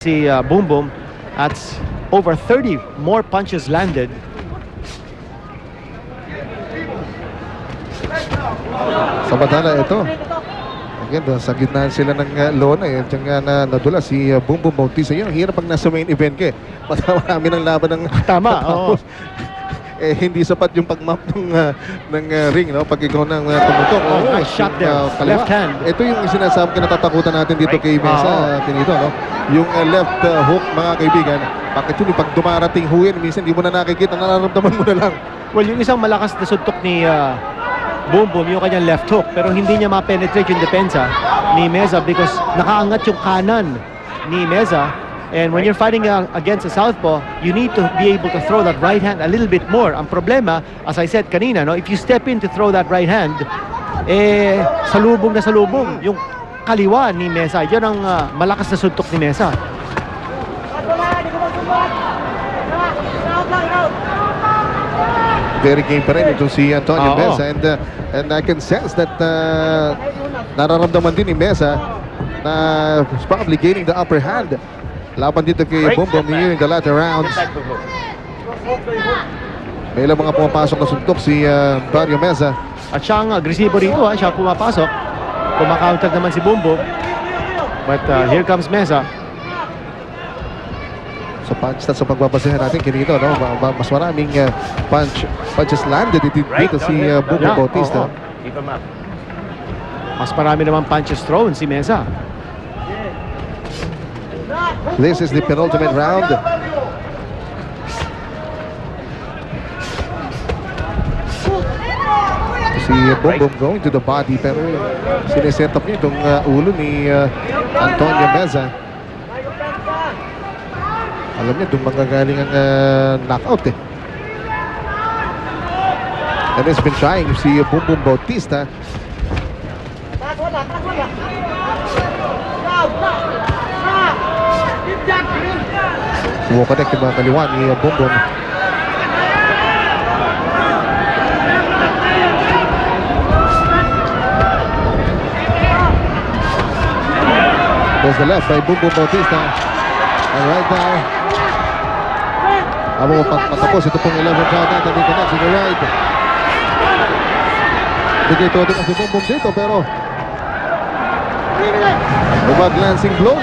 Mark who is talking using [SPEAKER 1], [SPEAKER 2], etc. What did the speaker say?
[SPEAKER 1] Si Boom Boom at over 30 more punches landed.
[SPEAKER 2] Samantala ito, again, sa gitna sila ng lona eh. Diyan nga na nadula si Boom Boom Bautista. Yun ang hirap pag nasa main event ka eh. Marami ng laban ng
[SPEAKER 1] Tama, oo.
[SPEAKER 2] Eh, hindi sapat yung pag-map ng ring, no? Pag ikaw nang tumutok.
[SPEAKER 1] Oh, nice shot there. Left hand.
[SPEAKER 2] Ito yung sinasabi na natatakutan natin dito kay Mesa, Tinito, no? Yung left hook, mga kaibigan. Bakit yun, pag dumarating huwin, minsan hindi mo na nakikita, nararamdaman mo na lang.
[SPEAKER 1] Well, yung isang malakas na suntok ni Boom Boom, yung kanyang left hook, pero hindi niya ma-penetrate yung depensa ni Meza because nakaangat yung kanan ni Meza. And when you're fighting against a southpaw, you need to be able to throw that right hand a little bit more. Ang problema, as I said kanina, no, if you step in to throw that right hand, salubong na salubong yung kaliwa ni Meza. Yan ang malakas na suntok ni Meza.
[SPEAKER 2] Very game pa rin ito si Antonio Meza, and I can sense that nararamdaman din ni Meza na probably gaining the upper hand laban dito kay Boom Boom here in the latter rounds. May ilang mga pumapasok na suntok si Antonio Meza.
[SPEAKER 1] At siya ang agresibo rito, siya pumapasok. Kumakaunter naman si Boom Boom. But here comes Meza.
[SPEAKER 2] So punch stats sa pagbabasehan natin kinito, no? Mas maraming punches landed dito si Boom Boom Bautista.
[SPEAKER 1] Mas marami naman punches thrown si Meza.
[SPEAKER 2] This is the penultimate round. Si Boom Boom going to the body, pero sineset up niya itong ulo ni Antonio Meza. Alam niya, doon magagaling ang knockout eh. And he's been trying si Boom Boom Bautista. Kumokonek yung mga kaliwa ni Boom Boom. There's the left by Boom Boom Bautista. And right now, abo patapos ito pong 11th round natin dito na si the right. Bigay todo na si Boom Boom dito pero lumag lancing blow.